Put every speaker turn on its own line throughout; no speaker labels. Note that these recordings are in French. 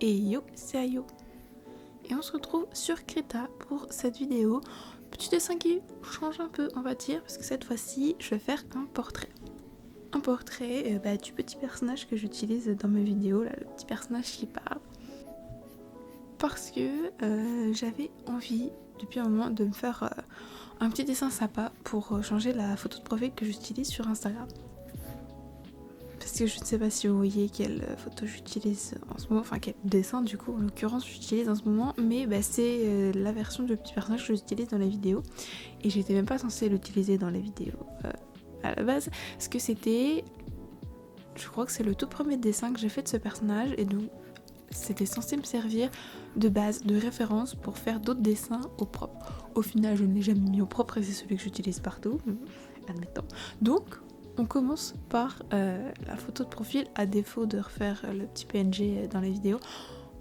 Et yo, c'est Ayo. Et on se retrouve sur Krita pour cette vidéo. Petit dessin qui change un peu, on va dire, parce que cette fois-ci, je vais faire un portrait. Un portrait du petit personnage que j'utilise dans mes vidéos, là, le petit personnage qui parle. Parce que j'avais envie, depuis un moment, de me faire un petit dessin sympa pour changer la photo de profil que j'utilise sur Instagram. Parce que je ne sais pas si vous voyez quelle photo j'utilise en ce moment, enfin quel dessin du coup en l'occurrence j'utilise en ce moment, mais c'est la version du petit personnage que j'utilise dans les vidéos et j'étais même pas censée l'utiliser dans les vidéos à la base, parce que c'était, je crois que c'est le tout premier dessin que j'ai fait de ce personnage et donc c'était censé me servir de base, de référence pour faire d'autres dessins au propre. Au final je ne l'ai jamais mis au propre et c'est celui que j'utilise partout, admettons. Donc on commence par la photo de profil, à défaut de refaire le petit PNG dans les vidéos.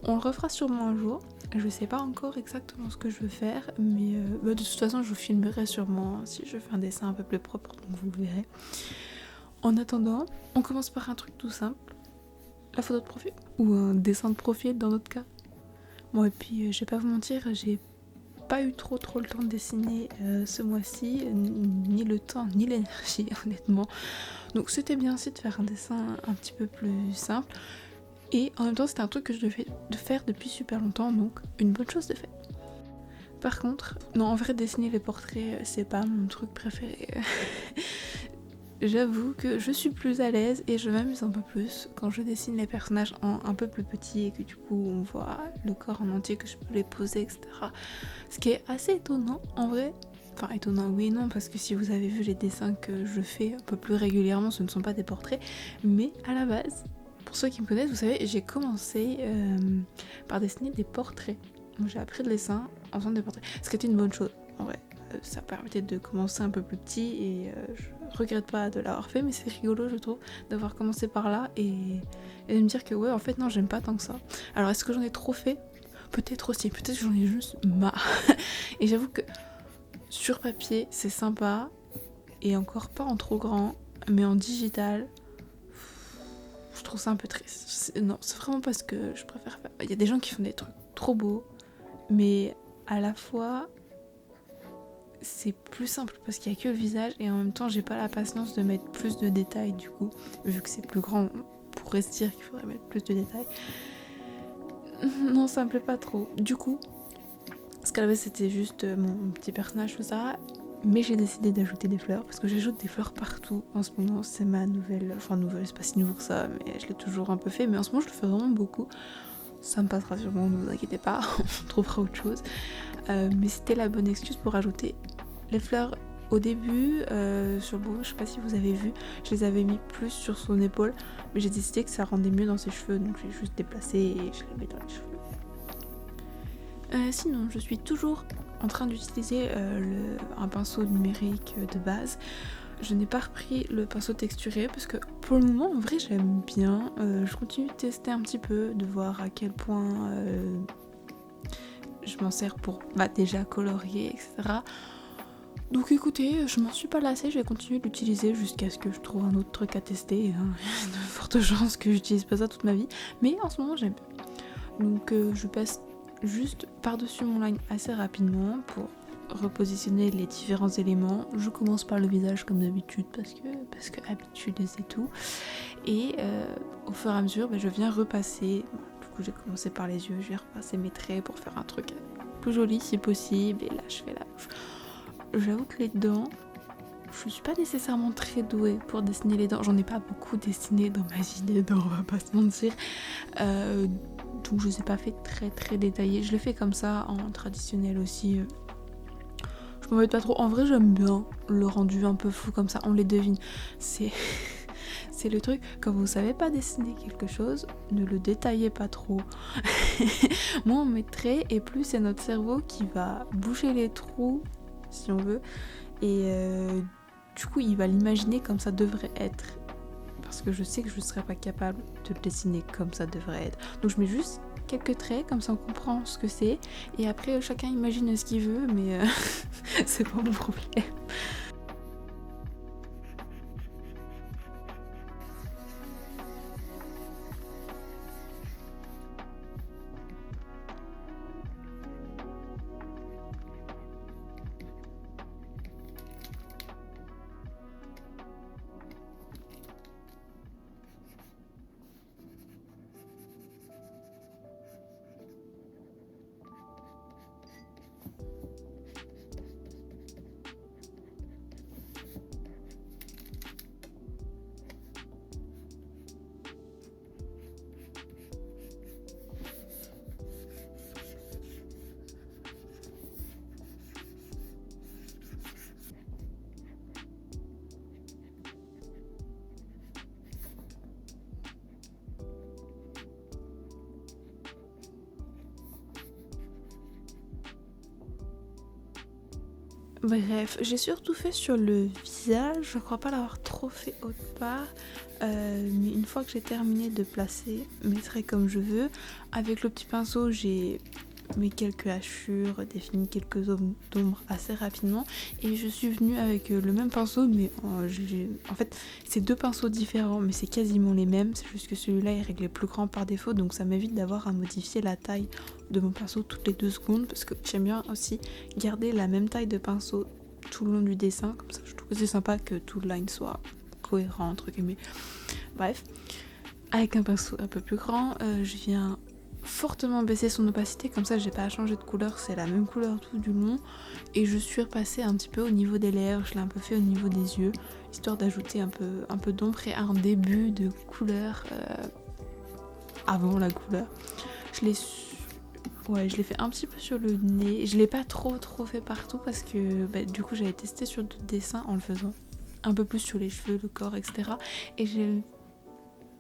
On le refera sûrement un jour. Je sais pas encore exactement ce que je veux faire, mais de toute façon je vous filmerai sûrement si je fais un dessin un peu plus propre, donc vous le verrez. En attendant, on commence par un truc tout simple, la photo de profil, ou un dessin de profil dans notre cas. Bon et puis je vais pas vous mentir, j'ai pas eu trop le temps de dessiner ce mois-ci, ni le temps ni l'énergie honnêtement, donc c'était bien aussi de faire un dessin un petit peu plus simple et en même temps c'était un truc que je devais faire depuis super longtemps, donc une bonne chose de fait. Par contre, non, en vrai dessiner les portraits c'est pas mon truc préféré. J'avoue que je suis plus à l'aise et je m'amuse un peu plus quand je dessine les personnages en un peu plus petits et que du coup on voit le corps en entier, que je peux les poser, etc. Ce qui est assez étonnant en vrai. Enfin étonnant oui et non, parce que si vous avez vu les dessins que je fais un peu plus régulièrement, ce ne sont pas des portraits. Mais à la base, pour ceux qui me connaissent, vous savez, j'ai commencé par dessiner des portraits. Donc j'ai appris le dessin en faisant des portraits. Ce qui était une bonne chose en vrai. Ça permettait de commencer un peu plus petit et je regrette pas de l'avoir fait, mais c'est rigolo je trouve d'avoir commencé par là et de me dire que ouais en fait non j'aime pas tant que ça. Alors est-ce que j'en ai trop fait? Peut-être aussi, peut-être que j'en ai juste marre. Et j'avoue que sur papier c'est sympa et encore pas en trop grand, mais en digital je trouve ça un peu triste. Non, c'est vraiment pas ce que je préfère faire. Il y a des gens qui font des trucs trop beaux, mais à la fois c'est plus simple parce qu'il y a que le visage et en même temps j'ai pas la patience de mettre plus de détails du coup, vu que c'est plus grand, on pourrait se dire qu'il faudrait mettre plus de détails. Non, ça me plaît pas trop. Du coup, parce qu'à la base c'était juste mon petit personnage tout ça, mais j'ai décidé d'ajouter des fleurs parce que j'ajoute des fleurs partout en ce moment, c'est ma nouvelle, enfin nouvelle, c'est pas si nouveau que ça, mais je l'ai toujours un peu fait, mais en ce moment je le fais vraiment beaucoup. Ça me passera sûrement, ne vous inquiétez pas, on trouvera autre chose. Mais c'était la bonne excuse pour ajouter les fleurs. Au début, sur Beau, je sais pas si vous avez vu, je les avais mis plus sur son épaule, mais j'ai décidé que ça rendait mieux dans ses cheveux, donc j'ai juste déplacé et je les mets dans les cheveux. Sinon, je suis toujours en train d'utiliser un pinceau numérique de base. Je n'ai pas repris le pinceau texturé parce que pour le moment, en vrai, j'aime bien. Je continue de tester un petit peu, de voir à quel point je m'en sers pour déjà colorier, etc. Donc écoutez, je m'en suis pas lassée, je vais continuer de l'utiliser jusqu'à ce que je trouve un autre truc à tester. Hein. Il y a de fortes chances que j'utilise pas ça toute ma vie, mais en ce moment j'aime bien. Donc je passe juste par-dessus mon line assez rapidement pour repositionner les différents éléments. Je commence par le visage comme d'habitude parce que habitude c'est tout. Et au fur et à mesure, je viens repasser. Du coup j'ai commencé par les yeux, je vais repasser mes traits pour faire un truc plus joli si possible. Et là je fais la bouche. J'avoue que les dents, je suis pas nécessairement très douée pour dessiner les dents. J'en ai pas beaucoup dessiné dans ma vie des dents, on va pas se mentir. Donc je les ai pas fait très détaillé. Je l'ai fait comme ça en traditionnel aussi. Je m'embête pas trop. En vrai j'aime bien le rendu un peu flou comme ça, on les devine. C'est le truc, quand vous savez pas dessiner quelque chose, ne le détaillez pas trop. Moins on met de traits et plus c'est notre cerveau qui va boucher les trous si on veut, et du coup il va l'imaginer comme ça devrait être, parce que je sais que je serais pas capable de le dessiner comme ça devrait être, donc je mets juste quelques traits, comme ça on comprend ce que c'est, et après chacun imagine ce qu'il veut, mais c'est pas mon problème. Bref, j'ai surtout fait sur le visage, je crois pas l'avoir trop fait autre part, mais une fois que j'ai terminé de placer mes traits comme je veux, avec le petit pinceau j'ai mis quelques hachures, défini quelques zones d'ombre assez rapidement et je suis venue avec le même pinceau mais en fait c'est deux pinceaux différents mais c'est quasiment les mêmes, c'est juste que celui-là est réglé plus grand par défaut donc ça m'évite d'avoir à modifier la taille de mon pinceau toutes les 2 secondes parce que j'aime bien aussi garder la même taille de pinceau tout le long du dessin, comme ça je trouve que c'est sympa que tout le line soit cohérent entre guillemets. Bref, avec un pinceau un peu plus grand, je viens fortement baisser son opacité, comme ça j'ai pas à changer de couleur, c'est la même couleur tout du long et je suis repassée un petit peu au niveau des lèvres, je l'ai un peu fait au niveau des yeux histoire d'ajouter un peu d'ombre et un début de couleur avant la couleur. Je l'ai fait un petit peu sur le nez, je l'ai pas trop fait partout parce que du coup j'avais testé sur d'autres dessins en le faisant un peu plus sur les cheveux, le corps, etc. Et j'ai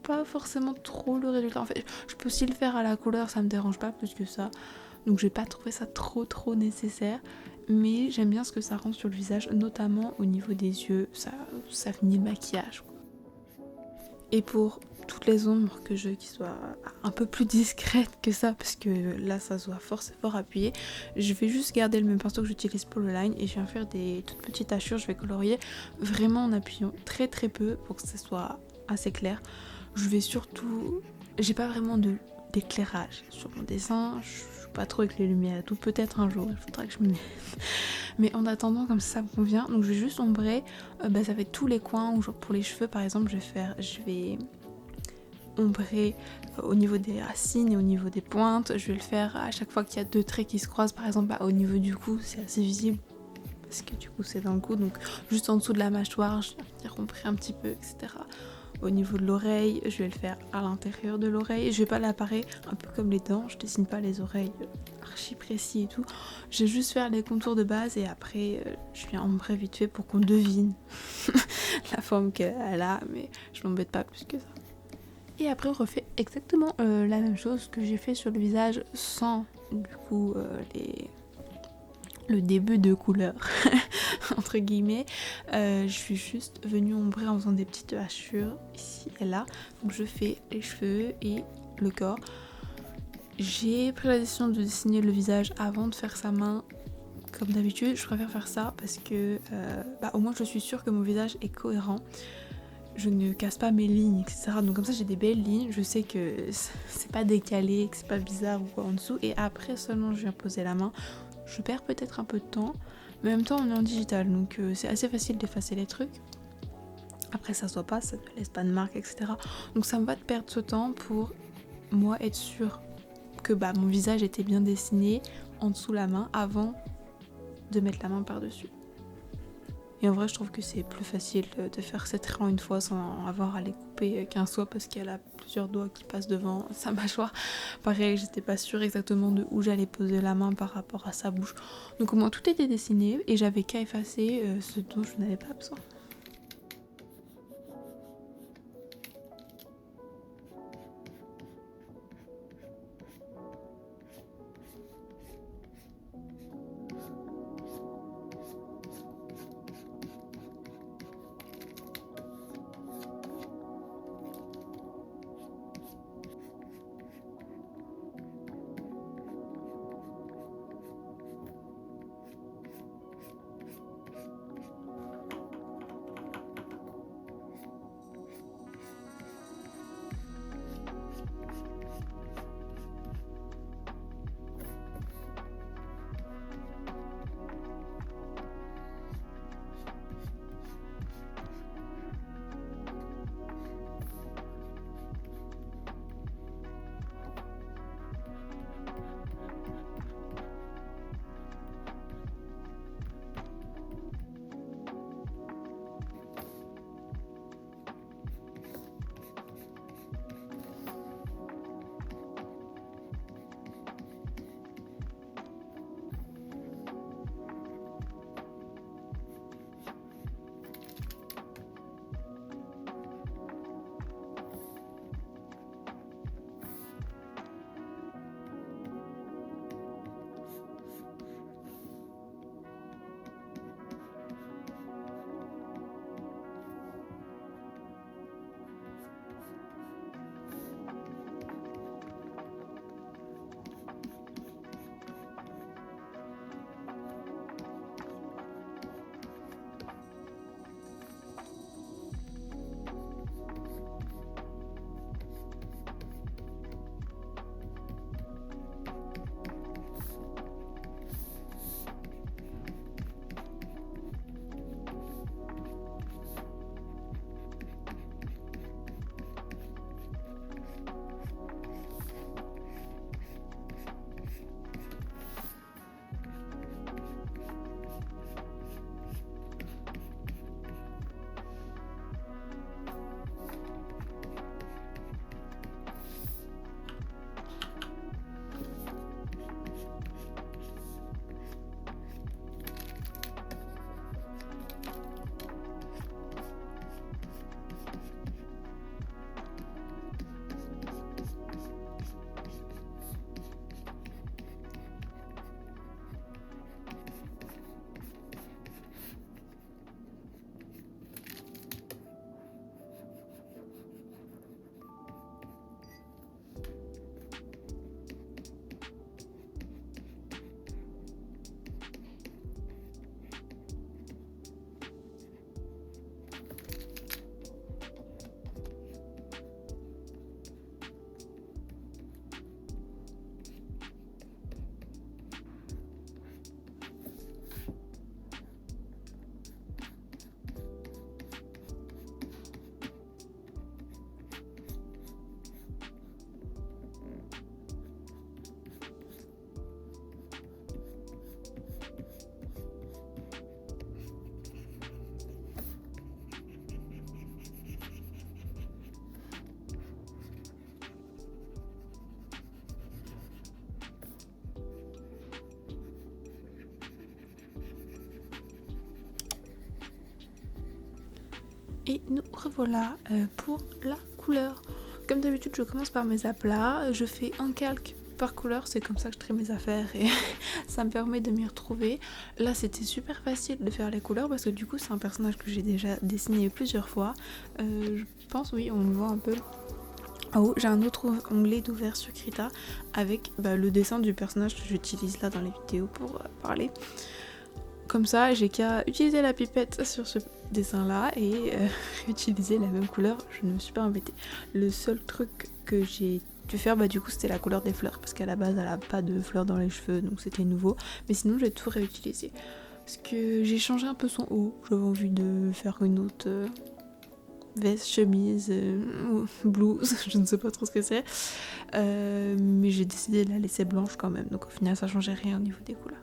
pas forcément trop le résultat. En fait, je peux aussi le faire à la couleur, ça me dérange pas plus que ça. Donc j'ai pas trouvé ça trop nécessaire. Mais j'aime bien ce que ça rend sur le visage, notamment au niveau des yeux. Ça finit le maquillage. Et pour toutes les ombres que je veux qui soient un peu plus discrètes que ça, parce que là ça se voit fort appuyé, je vais juste garder le même pinceau que j'utilise pour le line et je viens faire des toutes petites hachures. Je vais colorier vraiment en appuyant très peu pour que ça soit assez clair. Je vais surtout... J'ai pas vraiment d'éclairage sur mon dessin, je suis pas trop avec les lumières et tout, peut-être un jour, il faudra que je me mette. Mais en attendant, comme ça me convient, donc je vais juste ombrer, ça fait tous les coins, ou genre pour les cheveux par exemple, je vais ombrer au niveau des racines et au niveau des pointes, je vais le faire à chaque fois qu'il y a 2 traits qui se croisent, par exemple au niveau du cou, c'est assez visible, parce que du coup c'est dans le cou, donc juste en dessous de la mâchoire, je vais ombrer un petit peu, etc. Au niveau de l'oreille, je vais le faire à l'intérieur de l'oreille. Je vais pas l'apparaître un peu comme les dents, je dessine pas les oreilles archi précis et tout. Je vais juste faire les contours de base et après je viens ombrer vite fait pour qu'on devine la forme qu'elle a, mais je m'embête pas plus que ça. Et après on refait exactement la même chose que j'ai fait sur le visage sans du coup le début de couleur entre guillemets. Je suis juste venue ombrer en faisant des petites hachures ici et là. Donc je fais les cheveux et le corps. J'ai pris la décision de dessiner le visage avant de faire sa main. Comme d'habitude, je préfère faire ça parce que au moins je suis sûre que mon visage est cohérent. Je ne casse pas mes lignes, etc. Donc comme ça j'ai des belles lignes, je sais que c'est pas décalé, que c'est pas bizarre ou quoi en dessous. Et après seulement je viens poser la main. Je perds peut-être un peu de temps, mais en même temps on est en digital, donc c'est assez facile d'effacer les trucs. Après ça se voit pas, ça ne laisse pas de marque, etc. Donc ça me va de perdre ce temps pour moi être sûre que mon visage était bien dessiné en dessous la main avant de mettre la main par-dessus. Et en vrai je trouve que c'est plus facile de faire ces traits en une fois sans avoir à les couper qu'un soin parce qu'elle a plusieurs doigts qui passent devant sa mâchoire. Pareil, j'étais pas sûre exactement de où j'allais poser la main par rapport à sa bouche. Donc au moins tout était dessiné et j'avais qu'à effacer ce dont je n'avais pas besoin. Et nous revoilà pour la couleur. Comme d'habitude, je commence par mes aplats, je fais un calque par couleur, c'est comme ça que je trie mes affaires et ça me permet de m'y retrouver. Là, c'était super facile de faire les couleurs parce que du coup, c'est un personnage que j'ai déjà dessiné plusieurs fois. Je pense, oui, on le voit un peu. En haut, j'ai un autre onglet d'ouvert sur Krita avec le dessin du personnage que j'utilise là dans les vidéos pour parler. Comme ça, j'ai qu'à utiliser la pipette sur ce dessin là et utiliser la même couleur, je ne me suis pas embêtée. Le seul truc que j'ai dû faire, du coup c'était la couleur des fleurs parce qu'à la base elle a pas de fleurs dans les cheveux donc c'était nouveau. Mais sinon j'ai tout réutilisé. Parce que j'ai changé un peu son haut, j'avais envie de faire une autre veste, chemise, ou blouse, je ne sais pas trop ce que c'est. Mais j'ai décidé de la laisser blanche quand même, donc au final ça changeait rien au niveau des couleurs.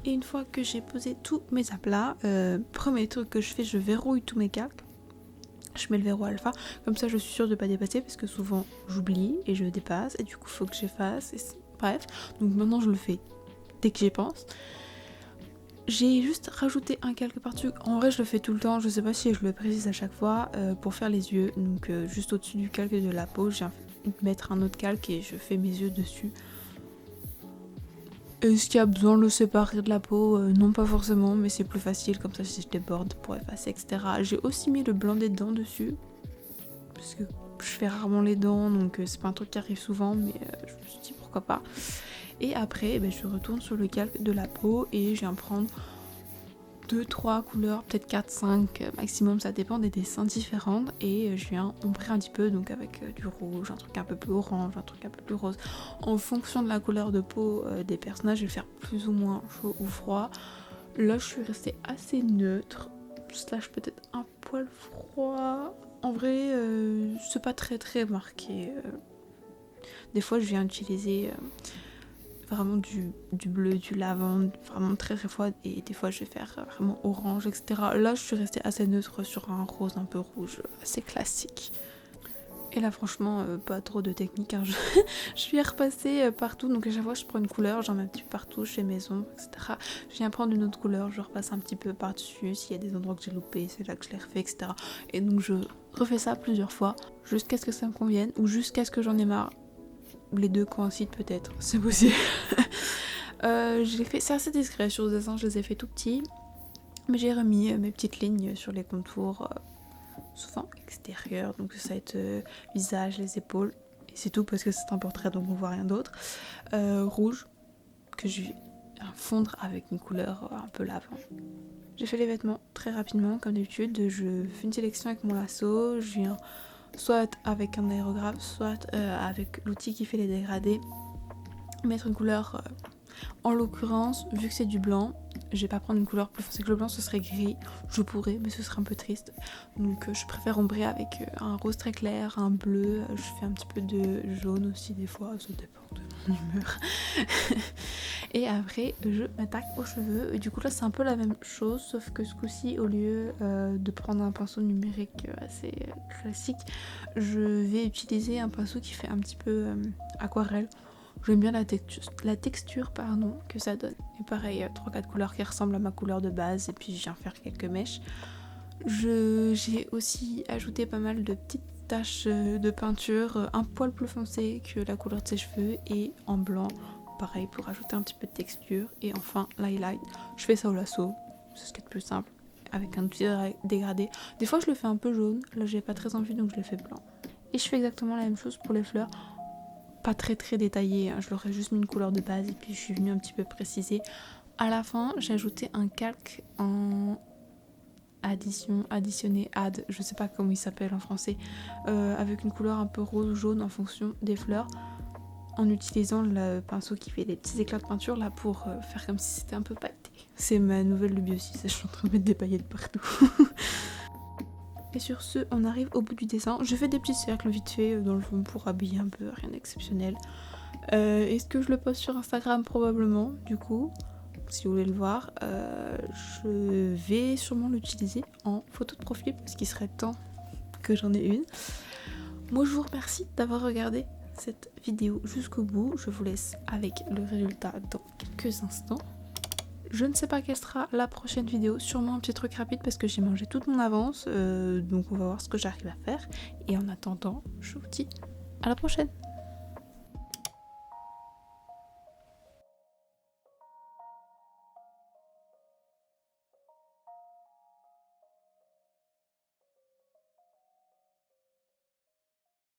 Et une fois que j'ai posé tous mes aplats, premier truc que je fais, je verrouille tous mes calques. Je mets le verrou alpha, comme ça je suis sûre de ne pas dépasser parce que souvent j'oublie et je dépasse et du coup il faut que j'efface. Bref, donc maintenant je le fais dès que j'y pense. J'ai juste rajouté un calque par-dessus. En vrai je le fais tout le temps, je sais pas si je le précise à chaque fois pour faire les yeux. Donc juste au-dessus du calque de la peau, j'ai mettre un autre calque et je fais mes yeux dessus. Est-ce qu'il y a besoin de le séparer de la peau? Non, pas forcément, mais c'est plus facile, comme ça si je déborde pour effacer, etc. J'ai aussi mis le blanc des dents dessus, parce que je fais rarement les dents, donc c'est pas un truc qui arrive souvent, mais je me suis dit pourquoi pas. Et après, je retourne sur le calque de la peau et je viens prendre 2-3 couleurs, peut-être 4-5 maximum, ça dépend des dessins différents, et je viens ombrer un petit peu, donc avec du rouge, un truc un peu plus orange, un truc un peu plus rose, en fonction de la couleur de peau des personnages. Je vais faire plus ou moins chaud ou froid. Là je suis restée assez neutre, slash peut-être un poil froid. En vrai c'est pas très très marqué. Des fois je viens utiliser vraiment du bleu, du lavande, vraiment très très froid, et des fois je vais faire vraiment orange, etc. Là je suis restée assez neutre sur un rose un peu rouge, assez classique. Et là franchement pas trop de technique, hein. Je vais repasser partout, donc à chaque fois je prends une couleur, j'en mets un petit peu partout, je fais mes ombres, etc. Je viens prendre une autre couleur, je repasse un petit peu par dessus, s'il y a des endroits que j'ai loupés, c'est là que je les refais, etc. Et donc je refais ça plusieurs fois, jusqu'à ce que ça me convienne, ou jusqu'à ce que j'en ai marre. Les deux coïncident peut-être, c'est possible. Je l'ai fait, c'est assez discret sur le dessin, je les ai fait tout petits, mais j'ai remis mes petites lignes sur les contours, souvent extérieurs, donc ça va être visage, les épaules, et c'est tout parce que c'est un portrait donc on voit rien d'autre. Rouge, que je vais fondre avec une couleur un peu lavande. J'ai fait les vêtements très rapidement comme d'habitude, je fais une sélection avec mon lasso, je viens soit avec un aérographe, soit avec l'outil qui fait les dégradés, mettre une couleur. En l'occurrence, vu que c'est du blanc, je vais pas prendre une couleur plus foncée que le blanc, ce serait gris. Je pourrais, mais ce serait un peu triste. Donc je préfère ombrer avec un rose très clair, un bleu. Je fais un petit peu de jaune aussi des fois, ça dépend de mon humeur. Et après, je m'attaque aux cheveux. Et du coup là, c'est un peu la même chose, sauf que ce coup-ci, au lieu de prendre un pinceau numérique assez classique, je vais utiliser un pinceau qui fait un petit peu aquarelle. J'aime bien la texture que ça donne. Et pareil, 3-4 couleurs qui ressemblent à ma couleur de base, et puis je viens faire quelques mèches. J'ai aussi ajouté pas mal de petites taches de peinture, un poil plus foncé que la couleur de ses cheveux, et en blanc, pareil, pour ajouter un petit peu de texture. Et enfin, l'highlight, je fais ça au lasso, c'est ce qui est le plus simple. avec un petit dégradé. Des fois je le fais un peu jaune, là j'ai pas très envie donc je le fais blanc. Et je fais exactement la même chose pour les fleurs, pas très détaillé, hein. Je leur ai juste mis une couleur de base et puis je suis venue un petit peu préciser. À la fin j'ai ajouté un calque en additionné, je sais pas comment il s'appelle en français, avec une couleur un peu rose jaune en fonction des fleurs, en utilisant le pinceau qui fait des petits éclats de peinture là pour faire comme si c'était un peu pailleté. C'est ma nouvelle lubie aussi, je suis en train de mettre des paillettes partout. Et sur ce, on arrive au bout du dessin. Je fais des petits cercles vite fait dans le fond pour habiller un peu, rien d'exceptionnel. Est-ce que je le poste sur Instagram? Probablement, du coup. Si vous voulez le voir, je vais sûrement l'utiliser en photo de profil parce qu'il serait temps que j'en ai une. Moi je vous remercie d'avoir regardé cette vidéo jusqu'au bout. Je vous laisse avec le résultat dans quelques instants. Je ne sais pas quelle sera la prochaine vidéo, sûrement un petit truc rapide parce que j'ai mangé toute mon avance, donc on va voir ce que j'arrive à faire. Et en attendant, je vous dis à la prochaine.